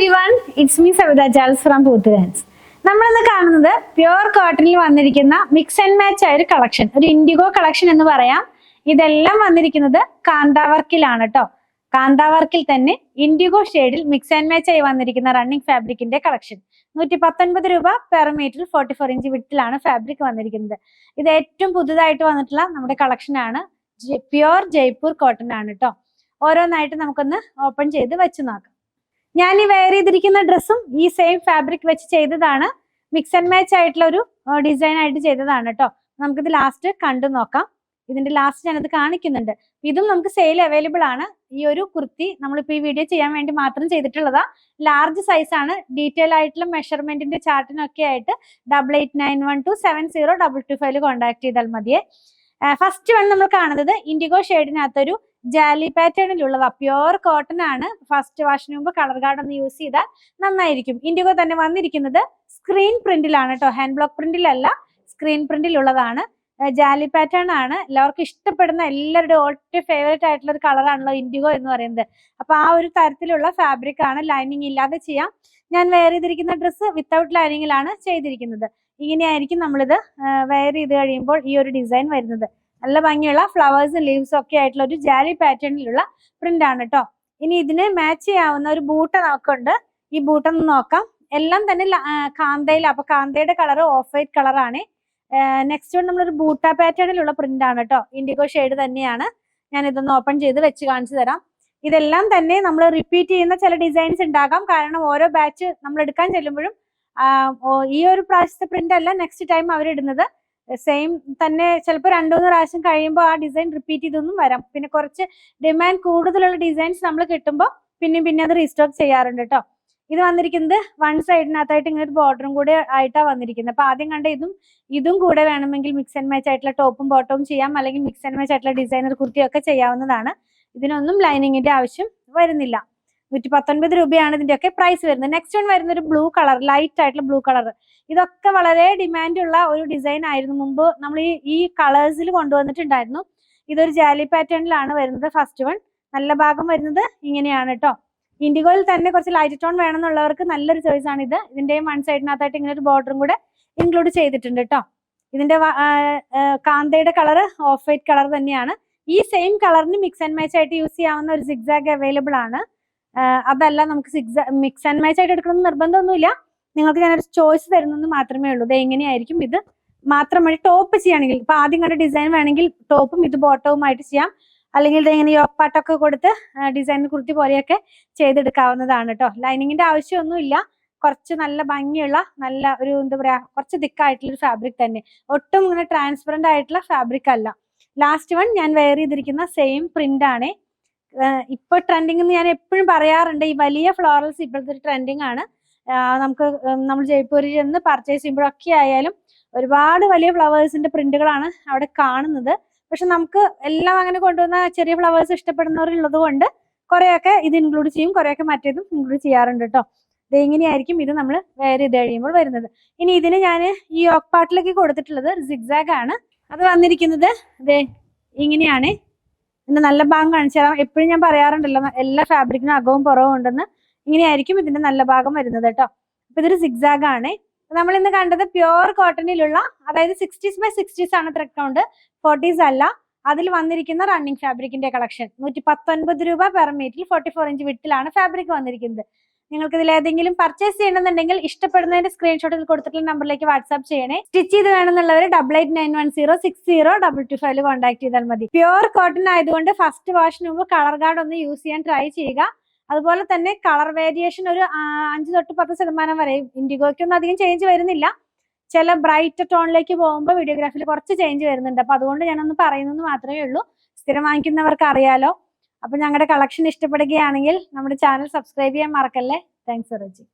everyone, it's me Savita Charles from Poothurans. നമ്മളിന്ന് കാണുന്നത് pure കോട്ടണിൽ വന്നിരിക്കുന്ന മിക്സ് ആൻഡ് മാച്ച് ആയ ഒരു കളക്ഷൻ, ഒരു ഇൻഡിഗോ കളക്ഷൻ എന്ന് പറയാം. ഇതെല്ലാം വന്നിരിക്കുന്നത് കാന്താവർക്കിലാണ് കേട്ടോ. കാന്താവർക്കിൽ തന്നെ ഇൻഡിഗോ ഷെയ്ഡിൽ മിക്സ് ആൻഡ് മാച്ച് ആയി വന്നിരിക്കുന്ന റണ്ണിങ് ഫാബ്രിക്കിന്റെ കളക്ഷൻ. 119 രൂപ പെർ മീറ്റർ 44 ഇഞ്ച് വിട്ടിലാണ് ഫാബ്രിക് വന്നിരിക്കുന്നത്. ഇത് ഏറ്റവും പുതുതായിട്ട് വന്നിട്ടുള്ള നമ്മുടെ കളക്ഷൻ ആണ്. പ്യുവർ ജയ്പൂർ കോട്ടൺ ആണ് കേട്ടോ. ഓരോന്നായിട്ട് നമുക്കൊന്ന് ഓപ്പൺ ചെയ്ത് വെച്ച് നോക്കാം. ഞാൻ ഈ വെയർ ചെയ്തിരിക്കുന്ന ഡ്രസ്സും ഈ സെയിം ഫാബ്രിക് വെച്ച് ചെയ്തതാണ്. മിക്സ് ആൻഡ് മാച്ച് ആയിട്ടുള്ള ഒരു ഡിസൈൻ ആയിട്ട് ചെയ്തതാണ് കേട്ടോ. നമുക്കിത് ലാസ്റ്റ് കണ്ടു നോക്കാം. ഇതിന്റെ ലാസ്റ്റ് ഞാനത് കാണിക്കുന്നുണ്ട്. ഇതും നമുക്ക് സെയിൽ അവൈലബിൾ ആണ്. ഈ ഒരു കുർത്തി നമ്മളിപ്പോ ഈ വീഡിയോ ചെയ്യാൻ വേണ്ടി മാത്രം ചെയ്തിട്ടുള്ളതാ. ലാർജ് സൈസ് ആണ്. ഡീറ്റെയിൽ ആയിട്ടുള്ള മെഷർമെന്റിന്റെ ചാർട്ടിനൊക്കെ ആയിട്ട് 8891270225 കോൺടാക്ട് ചെയ്താൽ മതിയെ. ഫസ്റ്റ് വൺ നമ്മൾ കാണുന്നത് ഇൻഡിഗോ ഷെയ്ഡിനകത്തൊരു ജാലി പാറ്റേണിലുള്ളതാ. പ്യുവർ കോട്ടൺ ആണ്. ഫസ്റ്റ് വാഷിന് മുമ്പ് കളർ ഗാർഡ് ഒന്ന് യൂസ് ചെയ്താൽ നന്നായിരിക്കും. ഇൻഡിഗോ തന്നെ വന്നിരിക്കുന്നത് സ്ക്രീൻ പ്രിന്റിലാണ് കേട്ടോ. ഹാൻഡ് ബ്ലോക്ക് പ്രിന്റിലല്ല, സ്ക്രീൻ പ്രിന്റിലുള്ളതാണ്. ജാലി പാറ്റേൺ ആണ്. എല്ലാവർക്കും ഇഷ്ടപ്പെടുന്ന എല്ലാവരുടെ ഒറ്റ ഫേവറേറ്റ് ആയിട്ടുള്ള ഒരു കളറാണല്ലോ ഇൻഡിഗോ എന്ന് പറയുന്നത്. അപ്പൊ ആ ഒരു തരത്തിലുള്ള ഫാബ്രിക് ആണ്. ലൈനിങ് ഇല്ലാതെ ചെയ്യാം. ഞാൻ വെയർ ചെയ്തിരിക്കുന്ന ഡ്രസ്സ് വിത്തൗട്ട് ലൈനിങ്ങിലാണ് ചെയ്തിരിക്കുന്നത്. ഇങ്ങനെയായിരിക്കും നമ്മളിത് വെയർ ചെയ്ത് കഴിയുമ്പോൾ ഈ ഒരു ഡിസൈൻ വരുന്നത്. നല്ല ഭംഗിയുള്ള ഫ്ലവേഴ്സും ലീവ്സും ഒക്കെ ആയിട്ടുള്ള ഒരു ജാലി പാറ്റേണിലുള്ള പ്രിന്റ് ആണ് കേട്ടോ. ഇനി ഇതിന് മാച്ച് ചെയ്യാവുന്ന ഒരു ബൂട്ട് നമുക്കുണ്ട്. ഈ ബൂട്ടൊന്ന് നോക്കാം. എല്ലാം തന്നെ കാന്തയിൽ. അപ്പൊ കാന്തയുടെ കളർ ഓഫ് വൈറ്റ് കളറാണ്. നെക്സ്റ്റ് വൺ നമ്മളൊരു ബൂട്ട പാറ്റേണിലുള്ള പ്രിന്റ് ആണ് കേട്ടോ. ഇൻഡിഗോ ഷെയ്ഡ് തന്നെയാണ്. ഞാൻ ഇതൊന്ന് ഓപ്പൺ ചെയ്ത് വെച്ച് കാണിച്ചു തരാം. ഇതെല്ലാം തന്നെ നമ്മൾ റിപ്പീറ്റ് ചെയ്യുന്ന ചില ഡിസൈൻസ് ഉണ്ടാകാം. കാരണം ഓരോ ബാച്ച് നമ്മൾ എടുക്കാൻ ചെല്ലുമ്പോഴും ഈ ഒരു പ്രാവശ്യത്തെ പ്രിന്റ് അല്ല നെക്സ്റ്റ് ടൈം അവരിടുന്നത്. സെയിം തന്നെ ചിലപ്പോൾ 2-3 പ്രാവശ്യം കഴിയുമ്പോൾ ആ ഡിസൈൻ റിപ്പീറ്റ് ചെയ്തൊന്നും വരാം. പിന്നെ കുറച്ച് ഡിമാൻഡ് കൂടുതലുള്ള ഡിസൈൻസ് നമ്മൾ കിട്ടുമ്പോൾ പിന്നെ അത് റീസ്റ്റോക്ക് ചെയ്യാറുണ്ട് കേട്ടോ. ഇത് വന്നിരിക്കുന്നത് വൺ സൈഡിനകത്തായിട്ട് ഇങ്ങനെ ഒരു ബോർഡറും കൂടെ ആയിട്ടാണ് വന്നിരിക്കുന്നത്. അപ്പൊ ആദ്യം കണ്ട ഇതും കൂടെ വേണമെങ്കിൽ മിക്സ് ആൻഡ് മാച്ച് ആയിട്ടുള്ള ടോപ്പും ബോട്ടവും ചെയ്യാം. അല്ലെങ്കിൽ മിക്സ് ആൻഡ് മാച്ച് ആയിട്ടുള്ള ഡിസൈനർ കുർത്തിയും ഒക്കെ ചെയ്യാവുന്നതാണ്. ഇതിനൊന്നും ലൈനിങ്ങിന്റെ ആവശ്യം വരുന്നില്ല. 119 രൂപയാണ് ഇതിന്റെ ഒക്കെ പ്രൈസ് വരുന്നത്. നെക്സ്റ്റ് വൺ വരുന്ന ഒരു ബ്ലൂ കളർ, ലൈറ്റ് ആയിട്ടുള്ള ബ്ലൂ കളർ. ഇതൊക്കെ വളരെ ഡിമാൻഡ് ഉള്ള ഒരു ഡിസൈൻ ആയിരുന്നു. മുമ്പ് നമ്മൾ ഈ കളേഴ്സിൽ കൊണ്ടുവന്നിട്ടുണ്ടായിരുന്നു. ഇതൊരു ജാലി പാറ്റേണിലാണ് വരുന്നത്. ഫസ്റ്റ് വൺ നല്ല ഭാഗം വരുന്നത് ഇങ്ങനെയാണ് കേട്ടോ. ഇൻഡിഗോയിൽ തന്നെ കുറച്ച് ലൈറ്റ് ടോൺ വേണമെന്നുള്ളവർക്ക് നല്ലൊരു ചോയ്സ് ആണ് ഇത്. ഇതിന്റെയും വൺ സൈഡിനകത്തായിട്ട് ഇങ്ങനെ ഒരു ബോർഡറും കൂടെ ഇൻക്ലൂഡ് ചെയ്തിട്ടുണ്ട് കേട്ടോ. ഇതിന്റെ കാന്തയുടെ കളർ ഓഫ് വൈറ്റ് കളർ തന്നെയാണ്. ഈ സെയിം കളറിന് മിക്സ് ആൻഡ് മാച്ച് ആയിട്ട് യൂസ് ചെയ്യാവുന്ന ഒരു സിഗ്സാഗ് അവൈലബിൾ ആണ്. അതല്ല നമുക്ക് മിക്സ് ആൻഡ് മാച്ച് ആയിട്ട് എടുക്കണമെന്ന് നിർബന്ധമൊന്നുമില്ല. നിങ്ങൾക്ക് ഞാനൊരു ചോയ്സ് തരുന്നെന്ന് മാത്രമേ ഉള്ളൂ. ഇത് എങ്ങനെയായിരിക്കും ഇത് മാത്രം മതി. ടോപ്പ് ചെയ്യുകയാണെങ്കിൽ ഇപ്പൊ ആദ്യം കണ്ട ഡിസൈൻ വേണമെങ്കിൽ ടോപ്പും ഇത് ബോട്ടവുമായിട്ട് ചെയ്യാം. അല്ലെങ്കിൽ ഇത് ഇങ്ങനെ യോപ്പാട്ടൊക്കെ കൊടുത്ത് ഡിസൈൻ കുർത്തി പോലെയൊക്കെ ചെയ്തെടുക്കാവുന്നതാണ് കേട്ടോ. ലൈനിങ്ങിന്റെ ആവശ്യമൊന്നുമില്ല. കുറച്ച് നല്ല ഭംഗിയുള്ള നല്ല ഒരു എന്താ പറയാ കുറച്ച് തിക്കായിട്ടുള്ള ഒരു ഫാബ്രിക് തന്നെ. ഒട്ടും ഇങ്ങനെ ട്രാൻസ്പെറന്റ് ആയിട്ടുള്ള ഫാബ്രിക് അല്ല. ലാസ്റ്റ് വൺ ഞാൻ വെയർ ചെയ്തിരിക്കുന്ന സെയിം പ്രിന്റ് ആണ്. ഇപ്പൊ ട്രെൻഡിങ് എന്ന് ഞാൻ എപ്പോഴും പറയാറുണ്ട്. ഈ വലിയ ഫ്ലോറൽസ് ഇപ്പോഴത്തെ ഒരു ട്രെൻഡിങ് ആണ്. നമ്മൾ ജയ്പൂരിൽ ചെന്ന് പർച്ചേസ് ചെയ്യുമ്പോഴൊക്കെ ആയാലും ഒരുപാട് വലിയ ഫ്ലവേഴ്സിന്റെ പ്രിന്റുകളാണ് അവിടെ കാണുന്നത്. പക്ഷെ നമുക്ക് എല്ലാം അങ്ങനെ കൊണ്ടുവന്ന ചെറിയ ഫ്ലവേഴ്സ് ഇഷ്ടപ്പെടുന്നവരുള്ളത് കൊണ്ട് കുറെയൊക്കെ ഇത് ഇൻക്ലൂഡ് ചെയ്യും, കുറെയൊക്കെ മറ്റേതും ഇൻക്ലൂഡ് ചെയ്യാറുണ്ട് കേട്ടോ. ഇത് എങ്ങനെയായിരിക്കും ഇത് നമ്മൾ വെയർ ചെയ്ത് കഴിയുമ്പോൾ വരുന്നത്. ഇനി ഇതിന് ഞാൻ ഈ യോക്ക് പാർട്ടിലേക്ക് കൊടുത്തിട്ടുള്ളത് സിഗ്സാഗ് ആണ്. അത് വന്നിരിക്കുന്നത് ഇതേ ഇങ്ങനെയാണ്. ഇതിന്റെ നല്ല ഭാഗം കാണിച്ചു തരാം. എപ്പോഴും ഞാൻ പറയാറുണ്ടല്ലോ എല്ലാ ഫാബ്രിക്കിനും അകവും പുറവും ഉണ്ടെന്ന്. ഇങ്ങനെയായിരിക്കും ഇതിന്റെ നല്ല ഭാഗം വരുന്നത് കേട്ടോ. അപ്പൊ ഇതൊരു സിഗ്സാഗ് ആണ്. നമ്മൾ ഇന്ന് കണ്ടത് പ്യുവർ കോട്ടണിലുള്ള, അതായത് 60s by 60s ആണ് ത്രെഡ് കൗണ്ട്, 40s അല്ല. അതിൽ വന്നിരിക്കുന്ന റണ്ണിങ് ഫാബ്രിക്കിന്റെ കളക്ഷൻ 119 രൂപ പെർ മീറ്റർ 44 ഇഞ്ച് വിട്ടിലാണ് ഫാബ്രിക് വന്നിരിക്കുന്നത്. നിങ്ങൾക്ക് ഇതിൽ ഏതെങ്കിലും പർച്ചേസ് ചെയ്യണമെന്നുണ്ടെങ്കിൽ ഇഷ്ടപ്പെടുന്നതിന്റെ സ്ക്രീൻഷോട്ടിൽ കൊടുത്തിട്ടുള്ള നമ്പറിലേക്ക് വാട്സ്ആപ്പ് ചെയ്യണേ. സ്റ്റിച്ച് ചെയ്ത് വേണമെന്നുള്ളവർ 8891060225 കോൺടാക്ട് ചെയ്താൽ മതി. പ്യുവർ കോട്ടൺ ആയതുകൊണ്ട് ഫസ്റ്റ് വാഷിന് മുമ്പ് കളർ ഗാർഡ് ഒന്ന് യൂസ് ചെയ്യാൻ ട്രൈ ചെയ്യുക. അതുപോലെ തന്നെ കളർ വേരിയേഷൻ ഒരു 5-10% വരെ. ഇൻഡിഗോയ്ക്കൊന്നും അധികം ചേഞ്ച് വരുന്നില്ല. ചില ബ്രൈറ്റ് ടോണിലേക്ക് പോകുമ്പോൾ വീഡിയോഗ്രാഫിൽ കുറച്ച് ചേഞ്ച് വരുന്നുണ്ട്. അപ്പൊ അതുകൊണ്ട് ഞാനൊന്ന് പറയുന്നത് മാത്രമേ ഉള്ളൂ. സ്ഥിരം വാങ്ങിക്കുന്നവർക്ക് അറിയാലോ. അപ്പൊ ഞങ്ങളുടെ കളക്ഷൻ ഇഷ്ടപ്പെടുകയാണെങ്കിൽ നമ്മുടെ ചാനൽ സബ്സ്ക്രൈബ് ചെയ്യാൻ മറക്കല്ലേ. Thanks for watching.